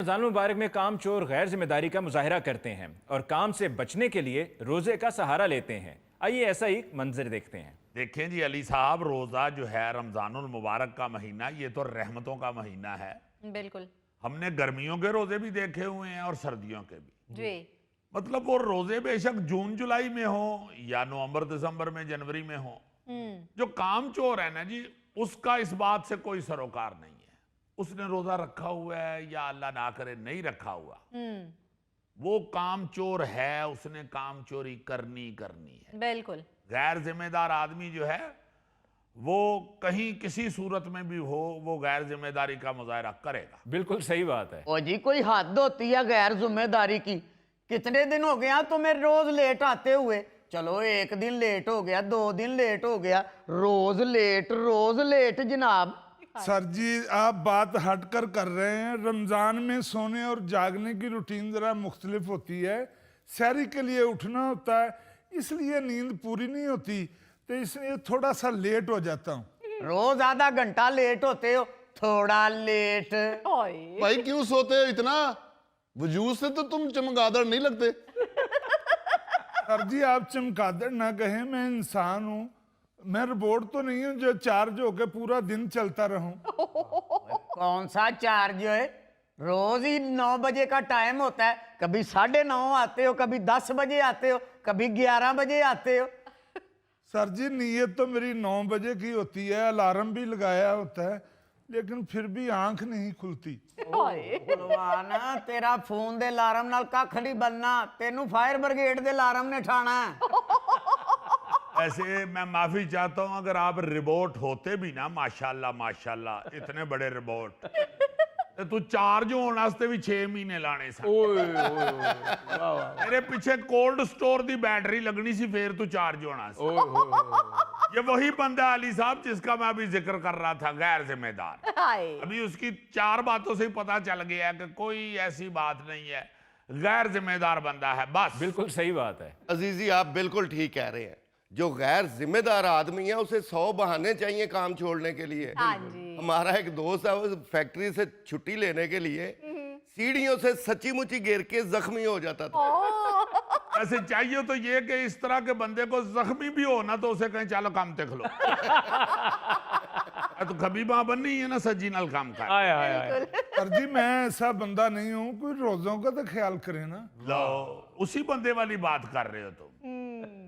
रमजान मुबारक में काम चोर गैर जिम्मेदारी का मुजाहिरा करते हैं और काम से बचने के लिए रोजे का सहारा लेते हैं। आइए ऐसा ही मंजर देखते हैं। देखें जी अली साहब, रोज़ा जो है रमज़ानुल मुबारक का महीना, ये तो रहमतों का महीना है। बिल्कुल। हमने गर्मियों के रोजे भी देखे हुए हैं और सर्दियों के भी। जी। मतलब वो रोजे बेशक जून जुलाई में हो या नवंबर दिसंबर में जनवरी में हो, जो काम चोर है ना जी, उसका इस बात से कोई सरोकार नहीं है। उसने रोजा रखा हुआ है या अल्लाह ना करे नहीं रखा हुआ, वो काम चोर है, उसने काम चोरी करनी है। बिल्कुल। गैर जिम्मेदार आदमी जो है वो कहीं किसी सूरत में भी हो, वो गैर जिम्मेदारी का मुजाहरा करेगा। बिल्कुल सही बात है। ओ जी, कोई हद होती है गैर जिम्मेदारी की। कितने दिन हो गया तुम्हें रोज लेट आते हुए? चलो एक दिन लेट हो गया, 2 दिन लेट हो गया, रोज लेट जनाब। सर जी, आप बात हटकर कर रहे हैं। रमज़ान में सोने और जागने की रूटीन ज़रा मुख्तलिफ होती है। सहरी के लिए उठना होता है, इसलिए नींद पूरी नहीं होती, तो इसलिए थोड़ा सा लेट हो जाता हूँ। रोज आधा घंटा लेट होते हो, थोड़ा लेट। भाई क्यों सोते हो इतना? वजूद से तो तुम चमगादड़ नहीं लगते। सर जी, आप चमगादड़ ना कहें, मैं इंसान हूँ। मैं रोबोट तो नहीं हूँ जो चार्ज होकर पूरा दिन चलता रहूं। कौन सा चार्ज है? रोज ही 9 बजे का टाइम होता है। कभी 9:30 आते हो, कभी 10 बजे आते हो, कभी 11 बजे आते हो। सर जी, नीयत तो मेरी 9 बजे की होती है, अलार्म भी लगाया होता है, लेकिन फिर भी आंख नहीं खुलती। भगवाना, तेरा फोन दे अलार्म नाल कख नहीं बनना, तेनू फायर ब्रिगेड दे अलार्म ने ठाना है। ऐसे मैं माफी चाहता हूं, अगर आप रिबोट होते भी ना, माशाल्लाह माशाल्लाह, इतने बड़े रिबोट, तो तू चार्ज होने वास्ते भी 6 महीने लाने सन। मेरे पीछे कोल्ड स्टोर दी बैटरी लगनी सी, फिर तू चार्ज होना सी। ये वही बंदा अली साहब जिसका मैं अभी जिक्र कर रहा था, गैर जिम्मेदार। अभी उसकी 4 बातों से ही पता चल गया कि कोई ऐसी बात नहीं है, गैर जिम्मेदार बंदा है बस। बिल्कुल सही बात है। अजीजी, आप बिल्कुल ठीक कह रहे हैं। जो गैर जिम्मेदार आदमी है उसे 100 बहाने चाहिए काम छोड़ने के लिए। हाँ जी। हमारा एक दोस्त है, वो फैक्ट्री से छुट्टी लेने के लिए सीढ़ियों से सच्ची मुच्ची गिर के जख्मी हो जाता था। ऐसे चाहिए तो ये कि इस तरह के बंदे को जख्मी भी हो ना, तो उसे कहीं चलो काम देख लो। तो कभी वहां बननी है ना सज्जी नाल काम कर। आया आया। सर जी, मैं ऐसा बंदा नहीं हूँ, कोई रोजों का तो ख्याल करे ना। लो, उसी बंदे वाली बात कर रहे हो तुम।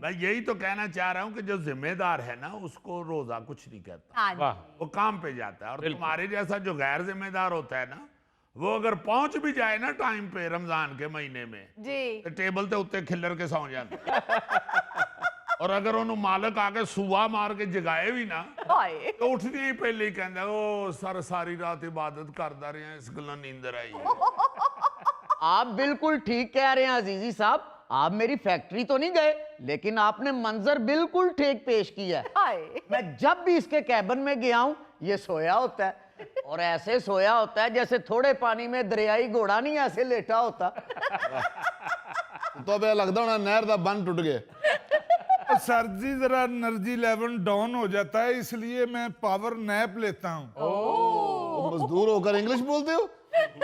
मैं यही तो कहना चाह रहा हूं कि जो जिम्मेदार है ना, उसको रोजा कुछ नहीं कहता। हाँ जी। वाह। वो काम पे जाता है। और तुम्हारे जैसा जो गैर जिम्मेदार होता है ना, वो अगर पहुंच भी जाए ना टाइम पे रमजान के महीने में, जी। तो टेबल ते उत्ते खिल्लर के सौ जाता है। और अगर उन्होंने मालक आके सुआ मार के जगाए भी ना, तो उठने ही पहले ही कहता, ओ सर सारी रात इबादत करता रहे, इस गल्ला नींदर आई। आप बिल्कुल ठीक कह रहे हैं अजीजी साहब। आप मेरी फैक्ट्री तो नहीं गए, लेकिन आपने मंजर बिल्कुल ठीक पेश किया है। मैं जब भी इसके कैबिन में गया हूं, ये सोया होता है, और ऐसे सोया होता है जैसे थोड़े पानी में दरियाई घोड़ा नहीं ऐसे लेटा होता। तो अब लगता होना नहर का बंद टूट गया। सर जी, जरा एनर्जी लेवल डाउन हो जाता है, इसलिए मैं पावर नैप लेता हूँ। मजदूर होकर इंग्लिश बोलते हो?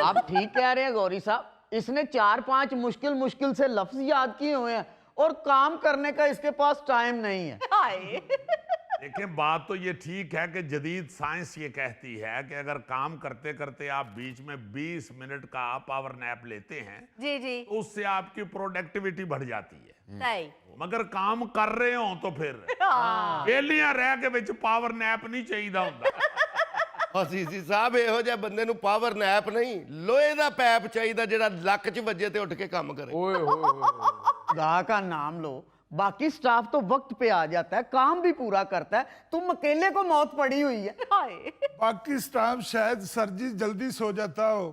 आप ठीक कह रहे हैं गौरी साहब। इसने 4-5 मुश्किल से लफ्ज याद किए हुए हैं, और काम करने का इसके पास टाइम नहीं है। देखिए, बात तो ये ठीक है कि जदीद साइंस ये कहती है कि अगर काम करते करते आप बीच में 20 मिनट का पावर नैप लेते हैं, जी जी। तो उससे आपकी प्रोडक्टिविटी बढ़ जाती है। सही। मगर काम कर रहे हो तो फिर वेलियां रह के विच पावर नैप नहीं चाहिए होता। अजीजी साहब, ਇਹੋ ਜਿਹੇ ਬੰਦੇ ਨੂੰ ਪਾਵਰ ਨੈਪ ਨਹੀਂ, ਲੋਹੇ ਦਾ ਪੈਪ ਚਾਹੀਦਾ ਜਿਹੜਾ ਲੱਕ 'ਚ ਵੱਜੇ ਤੇ ਉੱਠ ਕੇ ਕੰਮ ਕਰੇ। खुदा का नाम लो, बाकी स्टाफ तो वक्त पे आ जाता है, काम भी पूरा करता है, तुम अकेले को मौत पड़ी हुई है। बाकी स्टाफ शायद सर जी जल्दी सो जाता हो,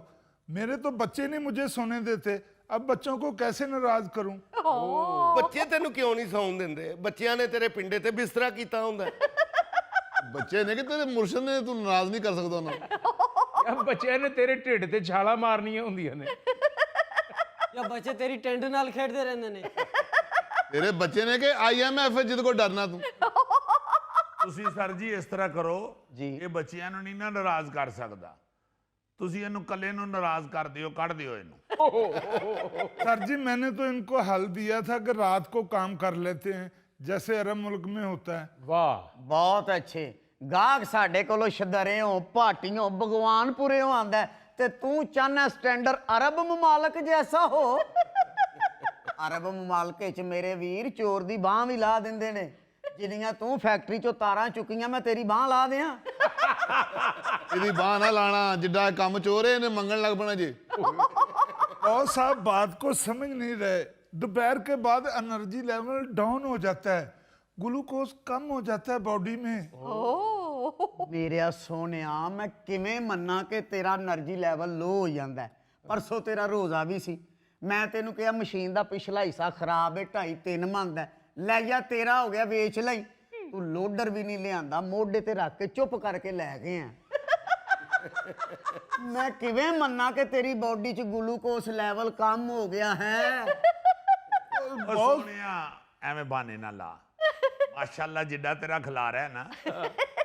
मेरे तो बच्चे नहीं मुझे सोने देते। अब बच्चों को कैसे नाराज करूं? ਬੱਚੇ ਤੈਨੂੰ ਕਿਉਂ ਨਹੀਂ ਸੌਣ ਦਿੰਦੇ? ਬੱਚਿਆਂ ਨੇ ਤੇਰੇ ਪਿੰਡੇ ਤੇ ਬਿਸਤਰਾ ਕੀਤਾ ਹੁੰਦਾ। ਬੱਚੇ ਨੇ ਕਿ ਤੇਰੇ ਮੁਰਸ਼ਦ ਨੇ, ਤੂੰ ਨਾਰਾਜ਼ ਨਹੀਂ ਕਰ ਸਕਦਾ ਉਹਨਾਂ ਨੂੰ। ਯਾ ਬੱਚਿਆਂ ਨੇ ਤੇਰੇ ਢਿੱਡ ਤੇ ਛਾਲਾਂ ਮਾਰਨੀਆਂ ਹੁੰਦੀਆਂ ਨੇ, ਜਾਂ ਬੱਚੇ ਤੇਰੀ ਟੈਂਟ ਨਾਲ ਖੇਡਦੇ ਰਹਿੰਦੇ ਨੇ। ਤੇਰੇ ਬੱਚੇ ਨੇ ਕਿ IMF ਜਿਹਦੇ ਕੋਲ ਡਰਨਾ ਤੂੰ। ਤੁਸੀਂ ਸਰ ਜੀ ਇਸ ਤਰ੍ਹਾਂ ਕਰੋ ਜੀ। ਇਹ ਬੱਚਿਆਂ ਨੂੰ ਨਹੀਂ ਨਾ ਨਾਰਾਜ਼ ਕਰ ਸਕਦਾ। ਤੁਸੀਂ ਇਹਨੂੰ ਕੱਲੇ ਨੂੰ ਨਾਰਾਜ਼ ਕਰ ਦਿਓ, ਕੱਢ ਦਿਓ ਇਹਨੂੰ। सर जी मैंने तो इनको हल दिया था कि रात को काम कर लेते हैं जैसे अरब मुल्क में होता है। वाह ਬਹੁਤ ਅੱਛੇ ਗਾਹਕ ਸਾਡੇ ਕੋਲੋਂ ਸ਼ਦਰੇ ਹੋ ਭਾਟੀਆਂ ਭਗਵਾਨਪੁਰੇ ਹੋ ਆਂਦਾ ਹੈ, ਤੇ ਤੂੰ ਚਾਹਨਾ ਸਟੈਂਡਰਡ ਅਰਬ ਮਮਾਲਕ ਜੈਸਾ ਹੋ। ਅਰਬ ਮਮਾਲਕੇ ਚ ਮੇਰੇ ਵੀਰ ਚੋਰ ਦੀ ਬਾਹ ਵੀ ਲਾ ਦਿੰਦੇ ਨੇ, ਜਿੰਨੀਆਂ ਤੂੰ ਫੈਕਟਰੀ ਚੋਂ ਤਾਰਾਂ ਚੁੱਕੀਆਂ ਮੈਂ ਤੇਰੀ ਬਾਹ ਲਾ ਦਿਆਂ। ਇਹਦੀ ਬਾਹ ਨਾ ਲਾਣਾ, ਜਿੱਡਾ ਕੰਮ ਚੋਰ ਹੈ ਇਹਨੇ ਮੰਗਣ ਲੱਗ ਪੈਣਾ ਜੀ। और साहब बात को समझ नहीं रहे, दोपहर के बाद एनर्जी लेवल डाउन हो जाता है, ग्लूकोज कम हो जाता है बॉडी में। ਮੇਰਿਆ ਸੋਹਣਿਆ ਮੈਂ ਕਿਵੇਂ ਮੰਨਾਂ ਕਿ ਤੇਰਾ એનર્ਜੀ ਲੈਵਲ ਲੋ ਹੋ ਜਾਂਦਾ ਹੈ। ਪਰਸੋਂ ਤੇਰਾ ਰੋਜ਼ਾ ਵੀ ਸੀ, ਮੈਂ ਤੈਨੂੰ ਕਿਹਾ ਮਸ਼ੀਨ ਦਾ ਪਿਛਲਾ ਹਿੱਸਾ ਖਰਾਬ ਹੈ, 2.5-3 ਮਣ ਦਾ, ਲੈ ਜਾ ਤੇਰਾ ਹੋ ਗਿਆ ਵੇਚ ਲਈ। ਤੂੰ ਲੋਡਰ ਵੀ ਨਹੀਂ ਲਿਆਂਦਾ, ਮੋਢੇ ਤੇ ਰੱਖ ਕੇ ਚੁੱਪ ਕਰਕੇ ਲੈ ਗਏ ਆ। ਮੈਂ ਕਿਵੇਂ ਮੰਨਾਂ ਕਿ ਤੇਰੀ ਬੋਡੀ 'ਚ ਗਲੂਕੋਸ ਲੈਵਲ ਕਮ ਹੋ ਗਿਆ ਹੈ। ਉਹ ਸੋਹਣਿਆ ਐਵੇਂ ਬਹਾਨੇ ਨਾ ਲਾ, ਮਾਸ਼ਾਅੱਲਾ ਜਿੱਡਾ ਤੇਰਾ ਖਿਲਾਰਾ ਹੈ ਨਾ,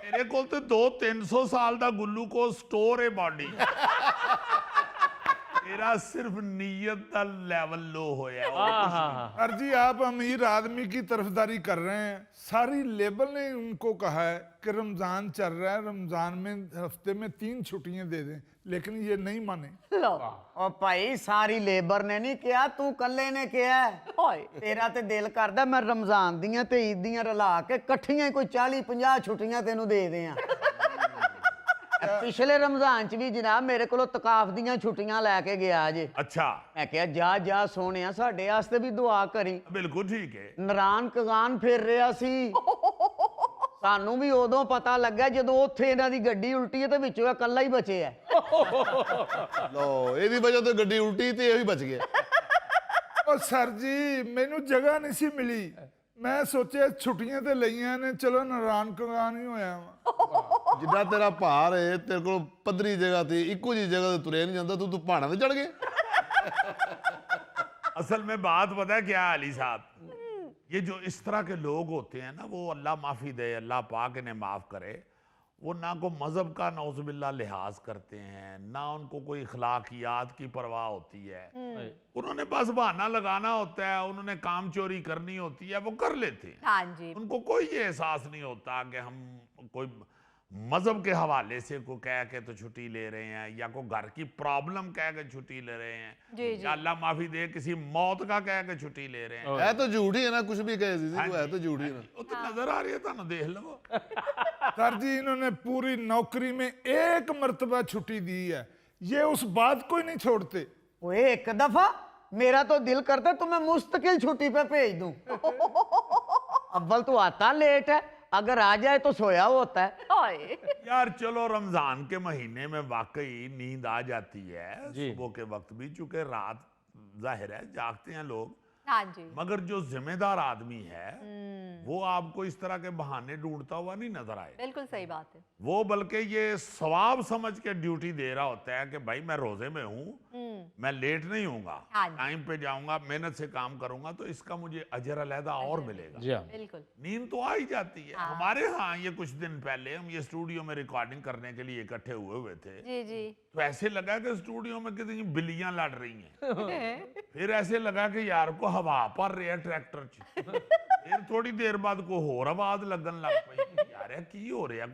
ਤੇਰੇ ਕੋਲ ਤੇ 200-300 ਸਾਲ ਦਾ ਗਲੂਕੋਜ਼ ਸਟੋਰ ਹੈ ਬਾਡੀ। तेरा सिर्फ नीयत का लेवल लो होया। सर जी आप अमीर आदमी की तरफदारी कर रहे हैं, सारी लेबर ने उनको कहा है कि रमजान चल रहा है, रमजान में हफ्ते में 3 छुट्टियां दे दें, लेकिन ये नहीं माने। ਓ ਭਾਈ ਸਾਰੀ ਲੇਬਰ ਨੇ ਨਹੀਂ ਕਿਹਾ, ਤੂੰ ਕੱਲੇ ਨੇ ਕਿਹਾ ਹੈ। ਤੇਰਾ ਤੇ ਦਿਲ ਕਰਦਾ ਮੈਂ ਰਮਜ਼ਾਨ ਦੀਆਂ ਤੇ ਈਦ ਦੀਆਂ ਰਲਾ ਕੇ ਇਕੱਠੀਆਂ ਹੀ ਕੋਈ 40-50 ਛੁੱਟੀਆਂ ਤੈਨੂੰ ਦੇ ਦਿਆਂ। ਪਿਛਲੇ ਰਮਜ਼ਾਨ ਚ ਵੀ ਜਨਾਬ ਮੇਰੇ ਕੋਲੋਂ ਤਕਾਫ ਦੀਆਂ ਛੁੱਟੀਆਂ ਲੈ ਕੇ ਗਿਆ ਜੇ। अच्छा ਮੈਂ ਕਿਹਾ ਜਾ ਜਾ ਸੋਹਣਿਆ ਸਾਡੇ ਵਾਸਤੇ ਵੀ ਦੁਆ ਕਰੀ। बिल्कुल ठीक है। ਨਰਾਨ ਕਗਾਨ ਫਿਰ ਰਿਹਾ ਸੀ, ਸਾਨੂੰ ਵੀ ਉਦੋਂ ਪਤਾ ਲੱਗਾ ਜਦੋਂ ਉੱਥੇ ਇਹਨਾਂ ਦੀ ਗੱਡੀ ਉਲਟੀ ਹੈ ਤੇ ਵਿੱਚੋਂ ਇਹ ਇਕੱਲਾ ਹੀ ਬਚਿਆ। ਲੋ ਇਹਦੀ ਵਜ੍ਹਾ ਤੋਂ ਗੱਡੀ ਉਲਟੀ ਤੇ ਇਹ ਵੀ ਬਚ ਗਿਆ। और सर जी मैनू जगह नहीं सी मिली, मैं सोचे छुट्टियां ते लईयां ने, चलो नारायण कगान ही होया वा। ਜਿੱਦਾਂ ਤੇਰਾ ਭਾਰ ਹੈ, ਤੇਰੇ ਕੋਲ ਪੱਧਰੀ ਜਗ੍ਹਾ ਤੇ ਇੱਕੋ ਜਿਹੀ ਜਗ੍ਹਾ ਤੇ ਤੁਰਿਆ ਨਹੀਂ ਜਾਂਦਾ, ਤੂੰ ਪਹਾੜਾਂ ਤੇ ਚੜ ਗਿਆ। असल में बात पता है क्या है अली साहब, ये जो इस तरह के लोग होते हैं ना, वो अल्लाह माफ़ी दे, अल्लाह पाक इन्हें माफ़ करे, वो ना को मज़हब का नौज़ुबिल्लाह लिहाज करते हैं, ना उनको कोई अखलाकियात की परवाह होती है। उन्होंने बस बहाना लगाना होता है, उन्होंने काम चोरी करनी होती है, वो कर लेते हैं। हाँ जी। उनको कोई ये एहसास नहीं होता कि हम कोई मजहब के हवाले से को कह के तो छुट्टी ले रहे हैं, या कोई घर की प्रॉब्लम कह के छुट्टी ले रहे हैं, जी, जी। या अल्लाह माफी दे किसी मौत का कह के छुट्टी ले रहे हैं। ਹੈ ਤਾਂ ਝੂਠ ਹੀ ਹੈ ਨਾ, ਕੁਝ ਵੀ ਕਹੇ ਸੀ ਤੂੰ, ਹੈ ਤਾਂ ਝੂਠ ਹੀ ਨਾ। वो तो नजर आ रही है, तुम देख लो। सर जी इन्होंने पूरी नौकरी में 1 मर्तबा छुट्टी दी है, ये उस बात को ही नहीं छोड़ते। ओए एक दफा मेरा तो दिल करता तुम्हें मुस्तकिल छुट्टी पे भेज दूं। अव्वल तो आता लेट है, अगर आ जाए तो सोया होता है। ओए। यार चलो रमजान के महीने में वाकई नींद आ जाती है, सुबह के वक्त भी, चूंकि रात जाहिर है जागते हैं लोग, हाँ जी। मगर जो जिम्मेदार आदमी है वो आपको इस तरह के बहाने ढूंढता हुआ नहीं नजर आए। बिल्कुल सही बात है। वो बल्कि ये सवाब समझ के ड्यूटी दे रहा होता है कि भाई मैं रोजे में हूँ, मैं लेट नहीं हूँगा, हाँ जी। टाइम पे जाऊंगा, मेहनत से काम करूंगा, तो इसका मुझे अजर अलहदा और मिलेगा। जी हाँ बिल्कुल। नींद तो आ ही जाती है। हमारे यहाँ ये कुछ दिन पहले हम ये स्टूडियो में रिकॉर्डिंग करने के लिए इकट्ठे हुए थे, जी जी। तो ऐसे लगा कि स्टूडियो में कितनी बिल्लियां लड़ रही हैं। फिर ऐसे लगा कि यार को हवा पर रहा ट्रैक्टर च। फिर थोड़ी देर बाद को होर आवाज लगन लग पई, यार की हो रहा।